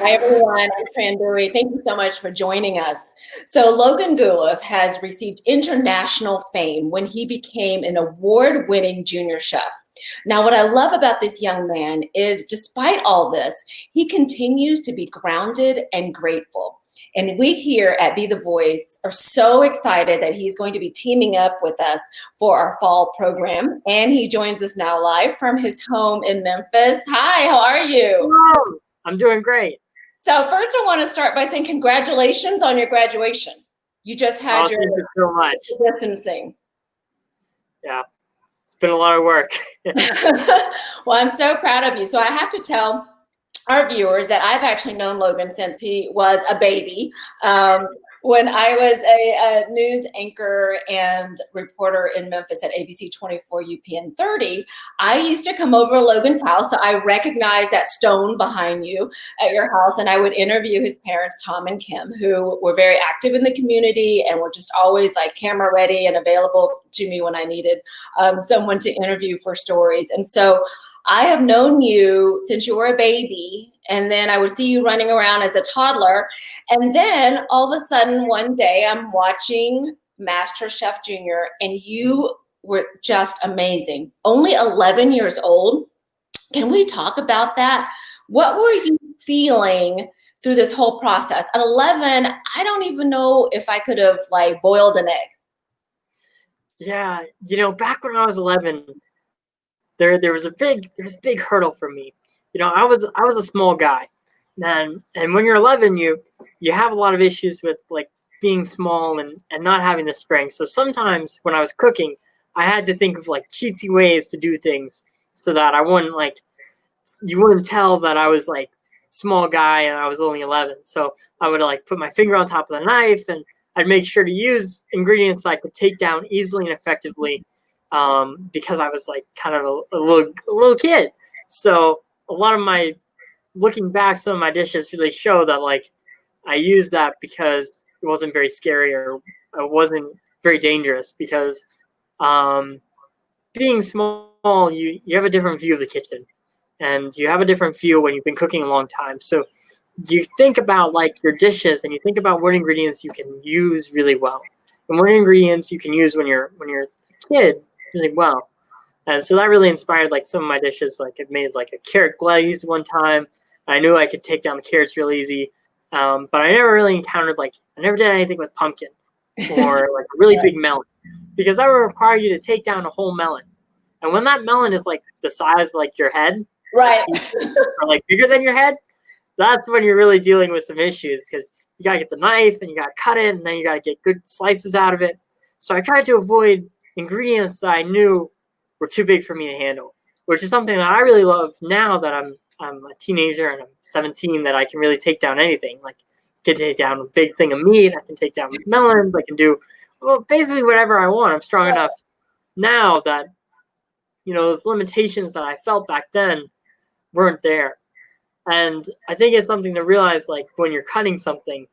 Hi, everyone. I'm Tran. Thank you so much for joining us. So, Logan Guleff has received international fame when he became an award winning junior chef. Now, what I love about this young man is despite all this, he continues to be grounded and grateful. And we here at Be the Voice are so excited that he's going to be teaming up with us for our fall program. And he joins us now live from his home in Memphis. Hi, how are you? Hello. I'm doing great. So first I want to start by saying congratulations on your graduation. You just had your Thank you so much. distancing. Yeah, it's been a lot of work. Well, I'm so proud of you. So I have to tell our viewers that I've actually known Logan since he was a baby. When I was a news anchor and reporter in Memphis at ABC 24 UPN 30, I used to come over to Logan's house. So I recognized that stone behind you at your house, and I would interview his parents, Tom and Kim, who were very active in the community and were just always like camera ready and available to me when I needed someone to interview for stories. And so I have known you since you were a baby, and then I would see you running around as a toddler. And then all of a sudden, one day, I'm watching MasterChef Junior, and you were just amazing. Only 11 years old. Can we talk about that? What were you feeling through this whole process? At 11, I don't even know if I could have like boiled an egg. Yeah, back when I was 11, there was a big hurdle for me. I was a small guy, and when you're 11, you have a lot of issues with like being small and not having the strength. So sometimes when I was cooking, I had to think of like cheatsy ways to do things so that I wouldn't you wouldn't tell that I was like small guy and I was only 11. So I would like put my finger on top of the knife, and I'd make sure to use ingredients I could take down easily and effectively, because I was like kind of a little kid. So a lot of my looking back, some of my dishes really show that like I used that because it wasn't very scary or it wasn't very dangerous. Because being small, you have a different view of the kitchen, and you have a different view when you've been cooking a long time. So you think about like your dishes, and you think about what ingredients you can use really well, and what ingredients you can use when you're a kid really well. And so that really inspired like some of my dishes. Like I made like a carrot glaze one time. I knew I could take down the carrots real easy, but I never really encountered I never did anything with pumpkin or like a really big melon, because that would require you to take down a whole melon. And when that melon is like the size of like your head, Right. or like bigger than your head, that's when you're really dealing with some issues, because you gotta get the knife and you gotta cut it, and then you gotta get good slices out of it. So I tried to avoid ingredients that I knew were too big for me to handle, which is something that I really love now that I'm a teenager and I'm 17, that I can really take down anything. Like I can take down a big thing of meat, I can take down melons, I can do basically whatever I want. I'm strong enough now that those limitations that I felt back then weren't there. And I think it's something to realize, like when you're cutting something,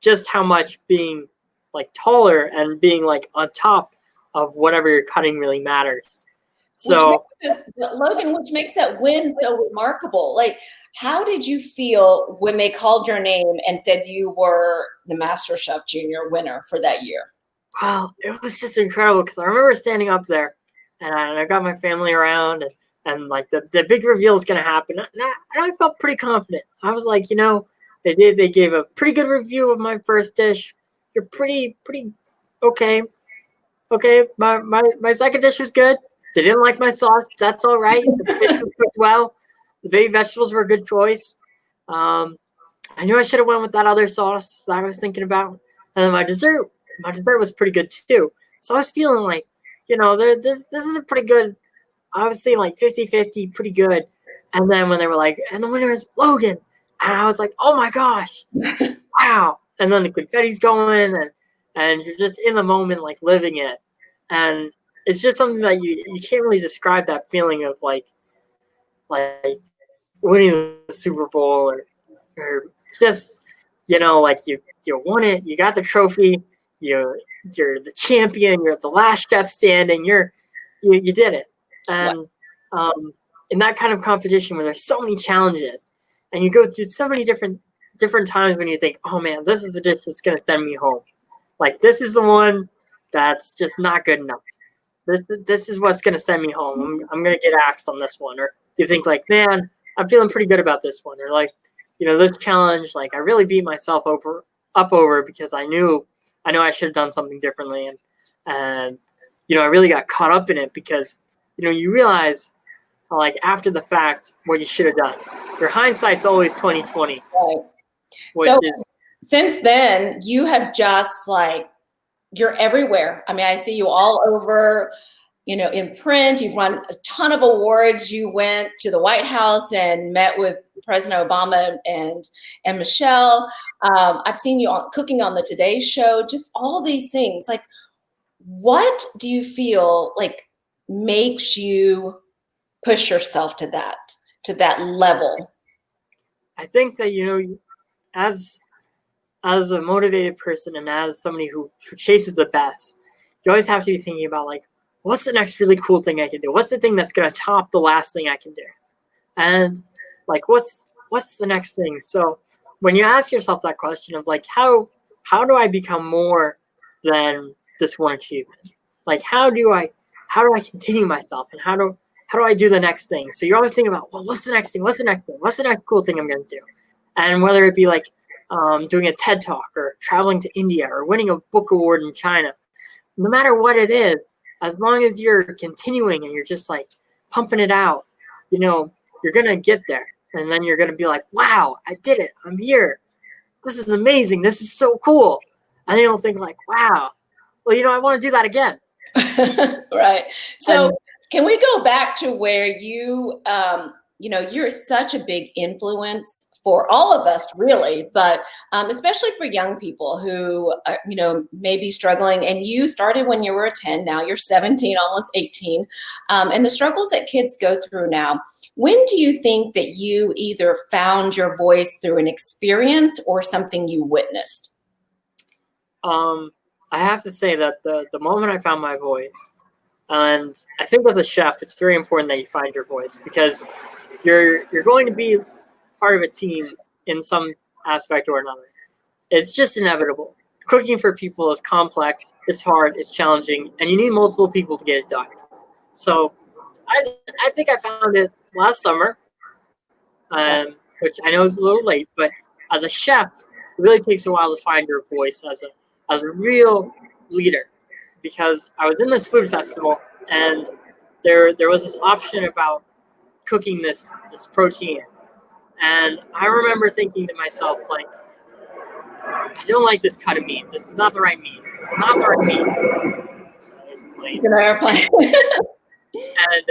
just how much being like taller and being like on top of whatever you're cutting really matters. So Logan, which makes that win so remarkable. Like, how did you feel when they called your name and said you were the MasterChef Junior winner for that year? wow, it was just incredible, because I remember standing up there, and I got my family around, and like the big reveal is going to happen. And I felt pretty confident. I was like, they gave a pretty good review of my first dish. You're pretty okay. Okay, my second dish was good. They didn't like my sauce, but that's all right. The fish was cooked well. The baby vegetables were a good choice. I knew I should have went with that other sauce that I was thinking about. And then my dessert was pretty good too. So I was feeling like, this is a pretty good, obviously like 50-50, pretty good. And then when they were like, and the winner is Logan, and I was like, oh my gosh, wow. And then the confetti's going, and you're just in the moment, like living it. And it's just something that you can't really describe, that feeling of like winning the Super Bowl, or just, like you won it, you got the trophy, you're the champion, you're the last chef standing, you did it. And in that kind of competition where there's so many challenges and you go through so many different different times when you think, oh man, this is the dish that's going to send me home. Like, this is the one that's just not good enough. This is what's going to send me home. I'm going to get axed on this one. Or you think like, man, I'm feeling pretty good about this one. Or like, this challenge, like I really beat myself up over because I know I should have done something differently. And I really got caught up in it because, you realize like after the fact what you should have done. Your hindsight's always 20/20. Right. So since then, you have just like, you're everywhere. I mean, I see you all over, in print. You've won a ton of awards. You went to the White House and met with President Obama and Michelle. I've seen you cooking on the Today Show, just all these things. Like, what do you feel like makes you push yourself to that level? I think that, as a motivated person and as somebody who chases the best, you always have to be thinking about like, what's the next really cool thing I can do? What's the thing that's going to top the last thing I can do? And like, what's the next thing? So when you ask yourself that question of like, how do I become more than this one achievement? Like, how do I continue myself, and how do I do the next thing? So you're always thinking about, well, what's the next thing? What's the next thing? What's the next cool thing I'm going to do? And whether it be like doing a TED Talk or traveling to India or winning a book award in China, no matter what it is, as long as you're continuing and you're just like pumping it out, you're going to get there. And then you're going to be like, wow, I did it. I'm here. This is amazing. This is so cool. And then you'll think like, wow, well, I want to do that again. Right. So can we go back to where you, you're such a big influence for all of us, really, but especially for young people who, may be struggling. And you started when you were 10, now you're 17, almost 18. And the struggles that kids go through now, when do you think that you either found your voice through an experience or something you witnessed? I have to say that the moment I found my voice, and I think as a chef, it's very important that you find your voice, because you're going to be part of a team in some aspect or another. It's just inevitable. Cooking for people is complex, it's hard, it's challenging, and you need multiple people to get it done. So I think I found it last summer, which I know is a little late, but as a chef, it really takes a while to find your voice as a real leader, because I was in this food festival and there was this option about cooking this protein. And I remember thinking to myself, like, I don't like this cut of meat. This is not the right meat. Not the right meat. So there's a plane. An airplane. And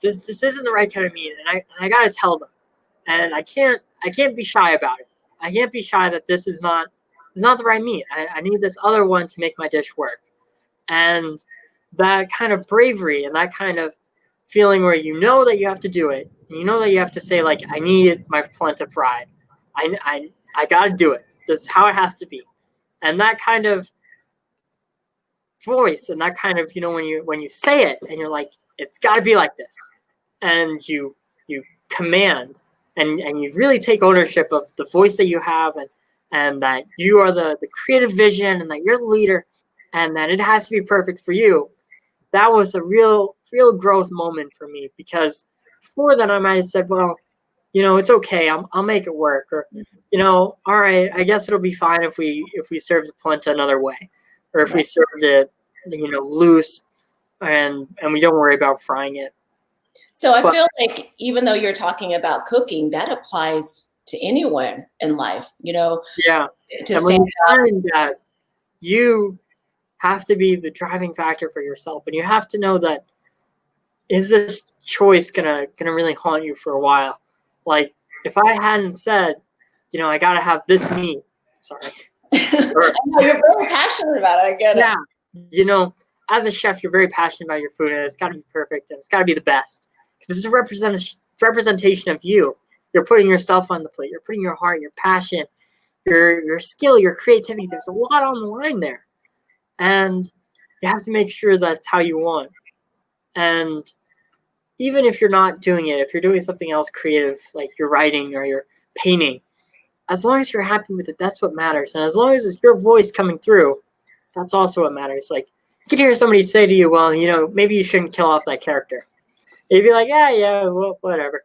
this isn't the right kind of meat. And I gotta tell them. And I can't be shy about it. I can't be shy that this is not the right meat. I need this other one to make my dish work. And that kind of bravery and that kind of feeling where you know that you have to do it, and you know that you have to say, like, I need my polenta fried. I got to do it. This is how it has to be. And that kind of voice and that kind of, when you say it and you're like, it's got to be like this. And you command and you really take ownership of the voice that you have, and that you are the creative vision, and that you're the leader, and that it has to be perfect for you. That was a real growth moment for me, because before that I might have said, well, it's okay. I'll make it work. Or, all right, I guess it'll be fine if we serve the polenta another way, or if we served it, loose, and we don't worry about frying it. So I feel like even though you're talking about cooking, that applies to anyone in life, Yeah. To and when you find that, you have to be the driving factor for yourself, and you have to know that, is this choice gonna really haunt you for a while? Like, if I hadn't said, I gotta have this meat. Sorry. I know, you're very passionate about it. I get it. Yeah. As a chef, you're very passionate about your food, and it's got to be perfect, and it's got to be the best, because it's a representation of you. You're putting yourself on the plate. You're putting your heart, your passion, your skill, your creativity. There's a lot on the line there, and you have to make sure that's how you want. And even if you're not doing it, if you're doing something else creative, like you're writing or you're painting, as long as you're happy with it, that's what matters. And as long as it's your voice coming through, that's also what matters. Like, you can hear somebody say to you, well, maybe you shouldn't kill off that character. You'd be like, yeah, well, whatever.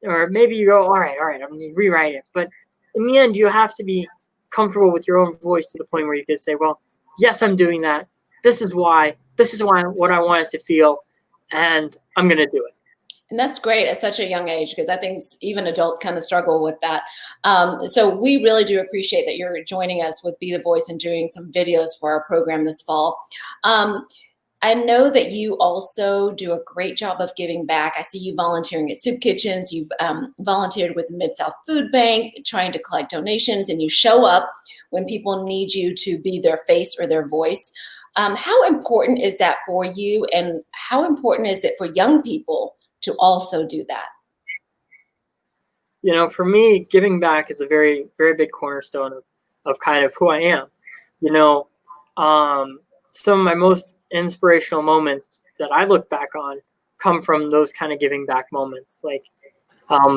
Or maybe you go, all right, I'm going to rewrite it. But in the end, you have to be comfortable with your own voice to the point where you can say, well, yes, I'm doing that. This is why what I want it to feel, and I'm going to do it. And that's great at such a young age, because I think even adults kind of struggle with that. So we really do appreciate that you're joining us with Be the Voice and doing some videos for our program this fall. I know that you also do a great job of giving back. I see you volunteering at soup kitchens. You've volunteered with Mid-South Food Bank, trying to collect donations, and you show up when people need you to be their face or their voice. How important is that for you, and how important is it for young people to also do that? For me, giving back is a very, very big cornerstone of kind of who I am. Some of my most inspirational moments that I look back on come from those kind of giving back moments. Like,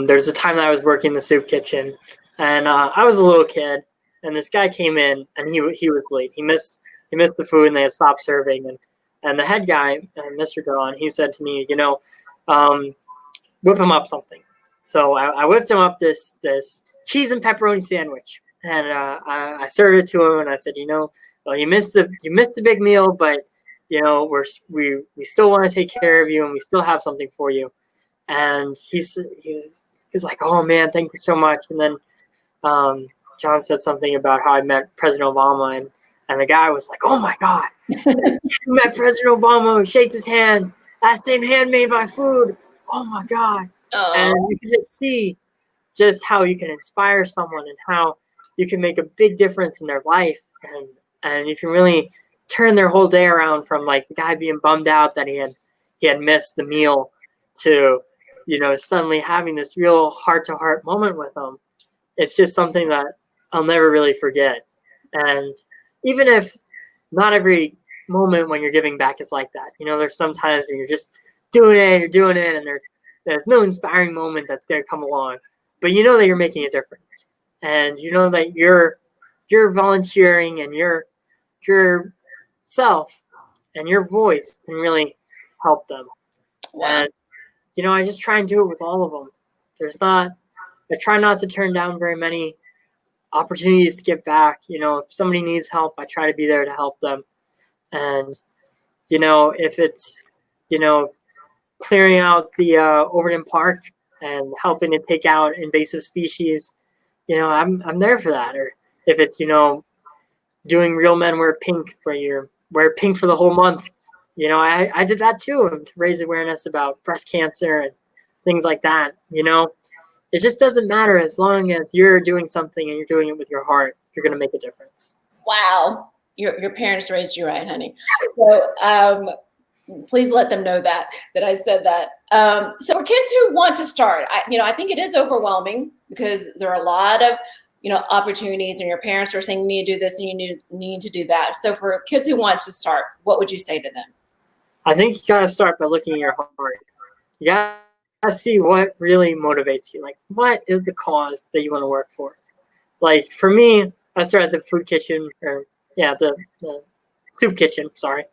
there's a time that I was working in the soup kitchen, and I was a little kid, and this guy came in, and he was late. He missed the food, and they had stopped serving. And the head guy, Mr. Dawn, he said to me, whip him up something. So I whipped him up this cheese and pepperoni sandwich, and I served it to him, and I said, well, you missed the big meal, but we still want to take care of you, and we still have something for you. And he's like, oh man, thank you so much. And then John said something about how I met President Obama, and the guy was like, oh my God, you met President Obama, we shaked his hand, that same hand made my food. Oh my God. Oh. And you can just see just how you can inspire someone and how you can make a big difference in their life. And you can really turn their whole day around from like the guy being bummed out that he had missed the meal to, suddenly having this real heart-to-heart moment with them. It's just something that I'll never really forget. And even if not every moment when you're giving back is like that, there's some times when you're just doing it, and there's no inspiring moment that's going to come along, but that you're making a difference, and that you're volunteering, and your self and your voice can really help them. Wow. And I just try and do it with all of them. I try not to turn down very many opportunities to give back. If somebody needs help, I try to be there to help them. And if it's clearing out the Overton Park and helping to take out invasive species, I'm there for that. Or if it's doing Real Men Wear Pink, where you wear pink for the whole month, I did that too, to raise awareness about breast cancer and things like that. It just doesn't matter, as long as you're doing something and you're doing it with your heart, you're going to make a difference. Wow. Your parents raised you right, honey. So please let them know that I said that. So for kids who want to start, I think it is overwhelming, because there are a lot of opportunities, and your parents are saying you need to do this and you need to do that. So for kids who want to start, what would you say to them? I think you got to start by looking at your heart. You got to see what really motivates you. Like, what is the cause that you want to work for? Like, for me, I started the food kitchen, the soup kitchen, sorry.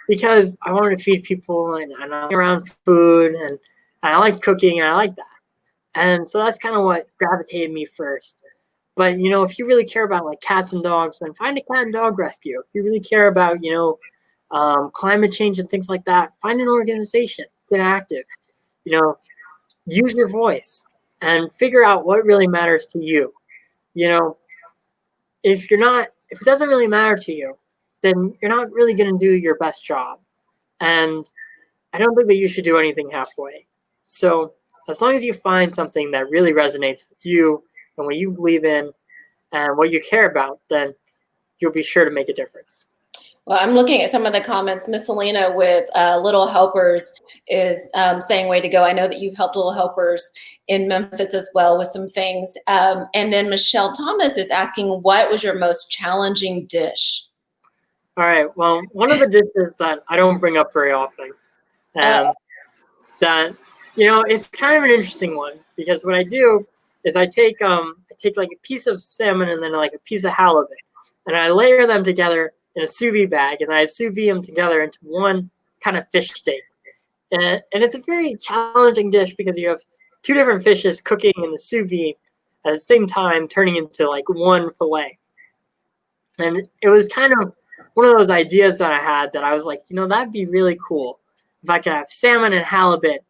Because I wanted to feed people, and I'm around food, and I like cooking, and I like that. And so that's kind of what gravitated me first. But, if you really care about like cats and dogs, then find a cat and dog rescue. If you really care about, climate change and things like that, find an organization, get active, use your voice and figure out what really matters to you. If it doesn't really matter to you, then you're not really going to do your best job. And I don't think that you should do anything halfway. So as long as you find something that really resonates with you and what you believe in and what you care about, then you'll be sure to make a difference. Well, I'm looking at some of the comments. Miss Selena with Little Helpers is saying, way to go. I know that you've helped Little Helpers in Memphis as well with some things. And then Michelle Thomas is asking, what was your most challenging dish? All right. Well, one of the dishes that I don't bring up very often, that, it's kind of an interesting one, because what I do is I take like a piece of salmon and then like a piece of halibut, and I layer them together in a sous vide bag, and I sous vide them together into one kind of fish steak. And it's a very challenging dish because you have two different fishes cooking in the sous vide at the same time, turning into like one fillet. And it was kind of one of those ideas that I had that I was like, that'd be really cool if I could have salmon and halibut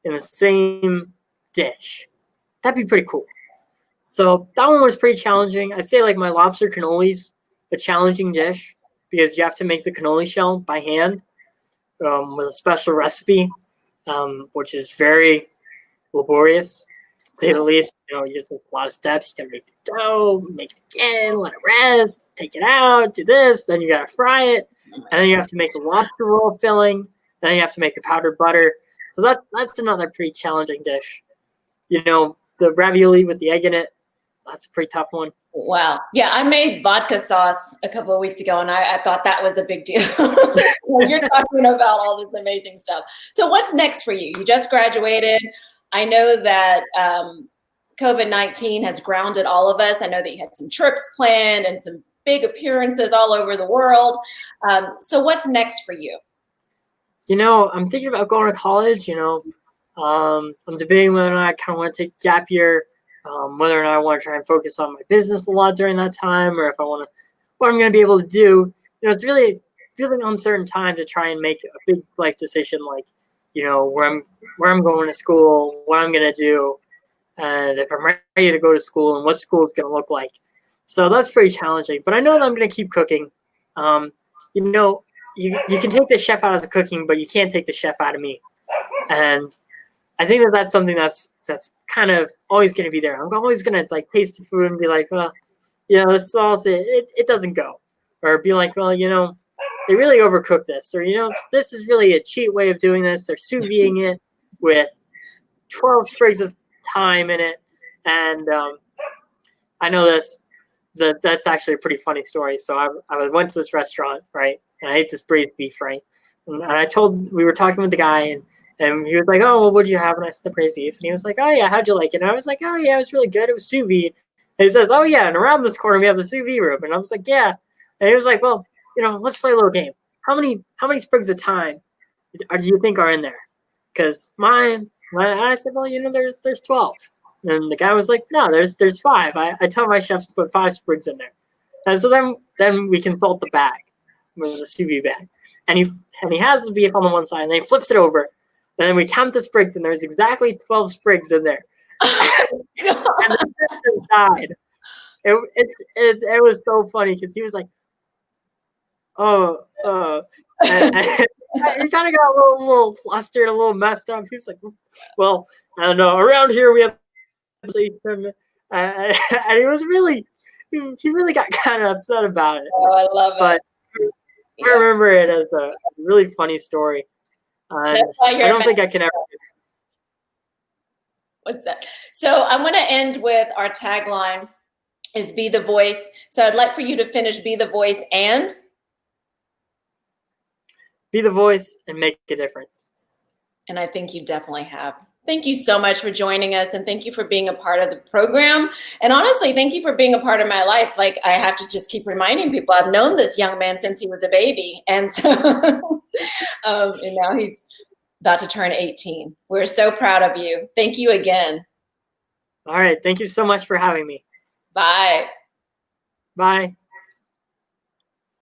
in the same dish. That'd be pretty cool. So that one was pretty challenging. I'd say like my lobster cannolis, a challenging dish because you have to make the cannoli shell by hand with a special recipe, which is very laborious, to say the least. You have to take a lot of steps. You gotta make the dough, make it again, let it rest, take it out, do this, then you gotta fry it, and then you have to make the lobster roll filling, then you have to make the powdered butter. So that's another pretty challenging dish. The ravioli with the egg in it, that's a pretty tough one. Wow. Yeah, I made vodka sauce a couple of weeks ago, and I thought that was a big deal. You're talking about all this amazing stuff. So what's next for you? You just graduated. I know that COVID-19 has grounded all of us. I know that you had some trips planned and some big appearances all over the world. So what's next for you? I'm thinking about going to college. I'm debating whether or not I kind of want to take a gap year. Whether or not I want to try and focus on my business a lot during that time, or if I want to, what I'm going to be able to do. It's really, really uncertain time to try and make a big life decision, like, where I'm going to school, what I'm going to do, and if I'm ready to go to school and what school is going to look like. So that's pretty challenging. But I know that I'm going to keep cooking. You can take the chef out of the cooking, but you can't take the chef out of me. And I think that that's something that's kind of always going to be there. I'm always going to like taste the food and be like, well, this sauce, it doesn't go. Or be like, well, they really overcooked this. Or, this is really a cheap way of doing this. They're sous videing it with 12 sprigs of thyme in it. And I know that's actually a pretty funny story. So I went to this restaurant, right? And I ate this braised beef, right? And we were talking with the guy, and he was like, oh, well, what'd you have? And I said, the braised beef. And he was like, oh, yeah, how'd you like it? And I was like, oh, yeah, it was really good. It was sous vide. And he says, oh, yeah, and around this corner we have the sous vide room. And I was like, yeah. And he was like, well, let's play a little game. How many sprigs of thyme do you think are in there? Because mine, and I said, well, there's 12. And the guy was like, no, there's 5. I tell my chefs to put 5 sprigs in there. And so then we consult the bag, with the sous vide bag. And he has the beef on the one side, and then he flips it over. And then we count the sprigs, and there's exactly 12 sprigs in there. And the person died. It was so funny because he was like, and he kind of got a little flustered, a little messed up. He was like, well, I don't know. Around here we have, and he was really, he really got kind of upset about it. Oh, I love it. But I remember it as a really funny story. I don't think I can ever. What's that? So I want to end with our tagline is be the voice. So I'd like for you to finish be the voice and be the voice and make a difference. And I think you definitely have. Thank you so much for joining us, and thank you for being a part of the program. And honestly, thank you for being a part of my life. Like, I have to just keep reminding people, I've known this young man since he was a baby. And so, and now he's about to turn 18. We're so proud of you. Thank you again. All right. Thank you so much for having me. Bye. Bye.